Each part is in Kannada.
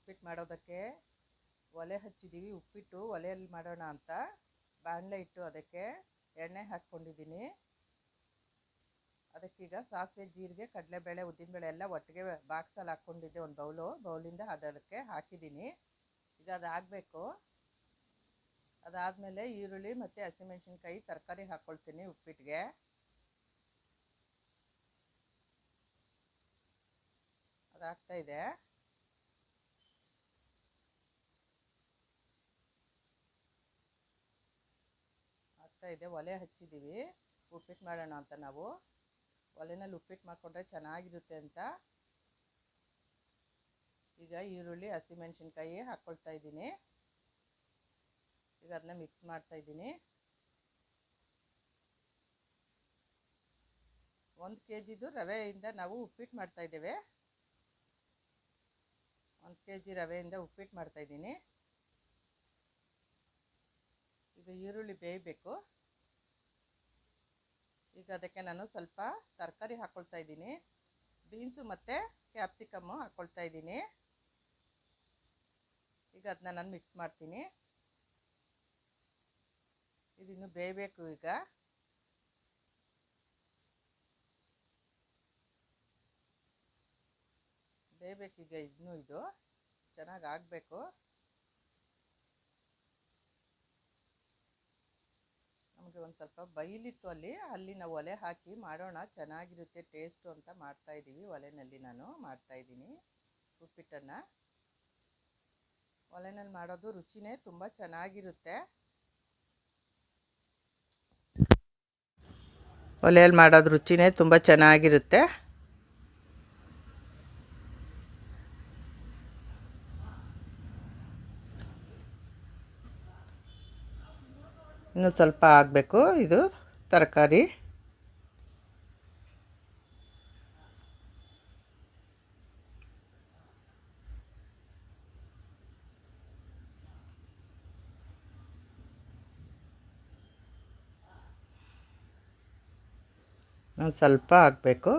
ಉಪ್ಪಿಟ್ಟು ಮಾಡೋದಕ್ಕೆ ಒಲೆ ಹಚ್ಚಿದ್ದೀವಿ. ಉಪ್ಪಿಟ್ಟು ಒಲೆಯಲ್ಲಿ ಮಾಡೋಣ ಅಂತ ಬಾಣಲೆ ಇಟ್ಟು ಅದಕ್ಕೆ ಎಣ್ಣೆ ಹಾಕ್ಕೊಂಡಿದ್ದೀನಿ. ಅದಕ್ಕೀಗ ಸಾಸಿವೆ, ಜೀರಿಗೆ, ಕಡಲೆಬೇಳೆ, ಉದ್ದಿನಬೇಳೆ ಎಲ್ಲ ಒಟ್ಟಿಗೆ ಬಾಕ್ಸಲ್ಲಿ ಹಾಕ್ಕೊಂಡಿದ್ದೆ. ಒಂದು ಬೌಲಿಂದ ಅದಕ್ಕೆ ಹಾಕಿದ್ದೀನಿ. ಈಗ ಅದಾಗಬೇಕು. ಅದಾದಮೇಲೆ ಈರುಳ್ಳಿ ಮತ್ತು ಹಸಿಮೆಣ್ಸಿನ್ಕಾಯಿ ತರಕಾರಿ ಹಾಕ್ಕೊಳ್ತೀನಿ ಉಪ್ಪಿಟ್ಟಿಗೆ. ಅದಾಗ್ತಾಯಿದೆ. ಒಲೆ ಹಚ್ಚಿದ್ದೀವಿ. ಉಪ್ಪಿಟ್ಟು ಮಾಡೋಣ ಅಂತ ನಾವು ಒಲೆಯಲ್ಲಿ ಉಪ್ಪಿಟ್ಟು ಮಾಡಿಕೊಂಡ್ರೆ ಚೆನ್ನಾಗಿರುತ್ತೆ ಅಂತ ಈಗ ಈರುಳ್ಳಿ, ಹಸಿಮೆಣ್ಸಿನ್ಕಾಯಿ ಹಾಕ್ಕೊಳ್ತಾ ಇದ್ದೀನಿ. ಈಗ ಅದನ್ನ ಮಿಕ್ಸ್ ಮಾಡ್ತಾ ಇದ್ದೀನಿ. 1 kg ರವೆಯಿಂದ ನಾವು ಉಪ್ಪಿಟ್ಟು ಮಾಡ್ತಾ ಇದ್ದೇವೆ. 1 kg ರವೆಯಿಂದ ಉಪ್ಪಿಟ್ಟು ಮಾಡ್ತಾ ಇದ್ದೀನಿ. ಈಗ ಈರುಳ್ಳಿ ಬೇಯಬೇಕು. ಈಗ ಅದಕ್ಕೆ ನಾನು ಸ್ವಲ್ಪ ತರಕಾರಿ ಹಾಕ್ಕೊಳ್ತಾ ಇದ್ದೀನಿ. ಬೀನ್ಸು ಮತ್ತು ಕ್ಯಾಪ್ಸಿಕಮ್ಮು ಹಾಕ್ಕೊಳ್ತಾ ಇದ್ದೀನಿ. ಈಗ ಅದನ್ನ ನಾನು ಮಿಕ್ಸ್ ಮಾಡ್ತೀನಿ. ಇದಿನ್ನು ಬೇಯಬೇಕು. ಈಗ ಬೇಯಬೇಕೀಗ. ಇದು ಚೆನ್ನಾಗಿ ಆಗಬೇಕು. ನಮಗೆ ಒಂದು ಸ್ವಲ್ಪ ಬೈಲಿತ್ತು ಅಲ್ಲಿ ನಾವು ಒಲೆ ಹಾಕಿ ಮಾಡೋಣ, ಚೆನ್ನಾಗಿರುತ್ತೆ ಟೇಸ್ಟು ಅಂತ ಮಾಡ್ತಾಯಿದ್ದೀವಿ. ಒಲೆಯಲ್ಲಿ ನಾನು ಮಾಡ್ತಾಯಿದ್ದೀನಿ ಉಪ್ಪಿಟ್ಟನ್ನು. ಒಲೆಯಲ್ಲಿ ಮಾಡೋದು ರುಚಿನೇ ತುಂಬ ಚೆನ್ನಾಗಿರುತ್ತೆ. ಒಲೆಯಲ್ಲಿ ಮಾಡೋದು ರುಚಿನೇ ತುಂಬ ಚೆನ್ನಾಗಿರುತ್ತೆ. ಇನ್ನೂ ಸ್ವಲ್ಪ ಆಗಬೇಕು ಇದು ತರಕಾರಿ. ಸ್ವಲ್ಪ ಆಗಬೇಕು.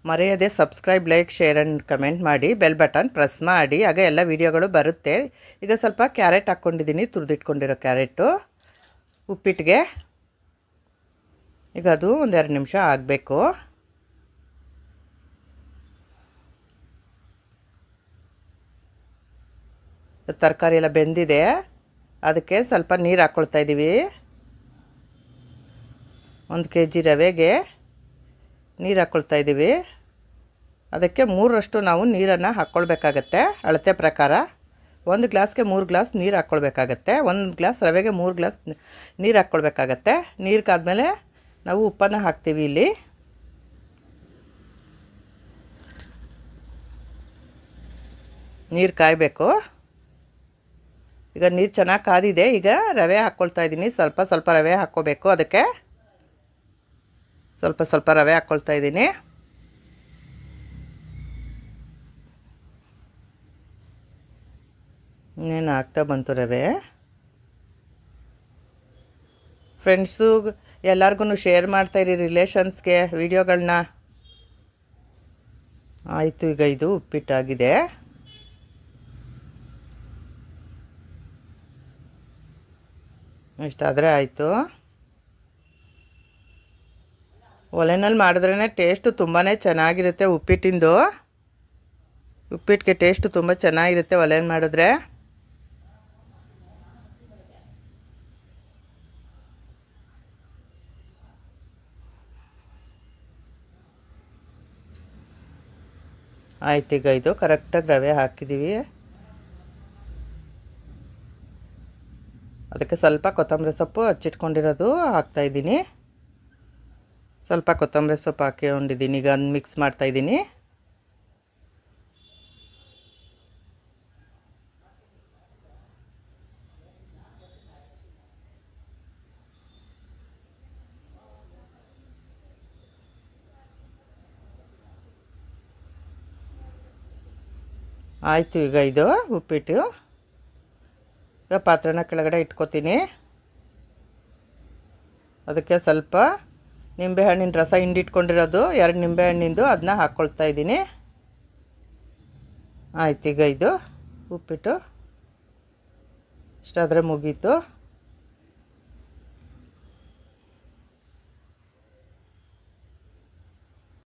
ಮರೆಯದೆ subscribe, like, share and comment ಮಾಡಿ. ಬೆಲ್ ಬಟನ್ ಪ್ರೆಸ್ ಮಾಡಿ, ಆಗ ಎಲ್ಲ ವೀಡಿಯೋಗಳು ಬರುತ್ತೆ. ಈಗ ಸ್ವಲ್ಪ ಕ್ಯಾರೆಟ್ ಹಾಕ್ಕೊಂಡಿದ್ದೀನಿ, ತುರಿದಿಟ್ಕೊಂಡಿರೋ ಕ್ಯಾರೆಟು ಉಪ್ಪಿಟ್ಟಿಗೆ. ಈಗ ಅದು 1-2 ನಿಮಿಷ ಆಗಬೇಕು. ತರಕಾರಿ ಎಲ್ಲ ಬೆಂದಿದೆ. ಅದಕ್ಕೆ ಸ್ವಲ್ಪ ನೀರು ಹಾಕ್ಕೊಳ್ತಾ ಇದ್ದೀವಿ. 1 kg ರವೆಗೆ ನೀರು ಹಾಕ್ಕೊಳ್ತಾ ಇದ್ದೀವಿ. ಅದಕ್ಕೆ 3ರಷ್ಟು ನಾವು ನೀರನ್ನು ಹಾಕ್ಕೊಳ್ಬೇಕಾಗತ್ತೆ. ಅಳತೆ ಪ್ರಕಾರ 1 ಗ್ಲಾಸ್ಗೆ 3 ಗ್ಲಾಸ್ ನೀರು ಹಾಕ್ಕೊಳ್ಬೇಕಾಗತ್ತೆ. 1 ಗ್ಲಾಸ್ ರವೆಗೆ 3 ಗ್ಲಾಸ್ ನೀರು ಹಾಕ್ಕೊಳ್ಬೇಕಾಗತ್ತೆ. ನೀರು ಕಾದ್ಮೇಲೆ ನಾವು ಉಪ್ಪನ್ನು ಹಾಕ್ತೀವಿ. ಇಲ್ಲಿ ನೀರು ಕಾಯಬೇಕು. ಈಗ ನೀರು ಚೆನ್ನಾಗಿ ಕಾದಿದೆ. ಈಗ ರವೆ ಹಾಕ್ಕೊಳ್ತಾ ಇದ್ದೀನಿ. ಸ್ವಲ್ಪ ರವೆ ಹಾಕ್ಕೋಬೇಕು. ಅದಕ್ಕೆ ಸ್ವಲ್ಪ ರವೆ ಹಾಕ್ಕೊಳ್ತಾ ಇದ್ದೀನಿ. ಇನ್ನೇನು ಆಗ್ತಾ ಬಂತು ರವೆ. ಫ್ರೆಂಡ್ಸು ಎಲ್ಲರಿಗೂ ಶೇರ್ ಮಾಡ್ತಾಯಿರಿ, ರಿಲೇಷನ್ಸ್ಗೆ ವಿಡಿಯೋಗಳನ್ನ. ಆಯಿತು. ಈಗ ಇದು ಉಪ್ಪಿಟ್ಟಾಗಿದೆ. ಇಷ್ಟಾದರೆ ಆಯಿತು. ಒಲೆನಲ್ಲಿ ಮಾಡಿದ್ರೇ ಟೇಸ್ಟು ತುಂಬಾ ಚೆನ್ನಾಗಿರುತ್ತೆ. ಉಪ್ಪಿಟ್ಟಿಗೆ ಟೇಸ್ಟು ತುಂಬ ಚೆನ್ನಾಗಿರುತ್ತೆ ಒಲೆಯಲ್ಲಿ ಮಾಡಿದ್ರೆ. ಆಯ್ತು. ಈಗ ಇದು ಕರೆಕ್ಟಾಗಿ ರವೆ ಹಾಕಿದ್ದೀವಿ. ಅದಕ್ಕೆ ಸ್ವಲ್ಪ ಕೊತ್ತಂಬರಿ ಸೊಪ್ಪು ಹಚ್ಚಿಟ್ಕೊಂಡಿರೋದು ಹಾಕ್ತಾಯಿದ್ದೀನಿ. ಸ್ವಲ್ಪ ಕೊತ್ತಂಬರಿ ಸೊಪ್ಪು ಹಾಕಿಕೊಂಡಿದ್ದೀನಿ. ಈಗ ಅದನ್ನು ಮಿಕ್ಸ್ ಮಾಡ್ತಾಯಿದ್ದೀನಿ. ಆಯಿತು. ಈಗ ಇದು ಉಪ್ಪಿಟ್ಟು. ಈಗ ಪಾತ್ರೆನ ಕೆಳಗಡೆ ಇಟ್ಕೊತೀನಿ. ಅದಕ್ಕೆ ಸ್ವಲ್ಪ ನಿಂಬೆಹಣ್ಣಿನ ರಸ ಹಿಂಡಿಟ್ಕೊಂಡಿರೋದು 2 ನಿಂಬೆಹಣ್ಣಿಂದು ಅದನ್ನ ಹಾಕ್ಕೊಳ್ತಾ ಇದ್ದೀನಿ. ಆಯ್ತು. ಈಗ ಇದು ಉಪ್ಪಿಟ್ಟು ಇಷ್ಟಾದರೆ ಮುಗೀತು.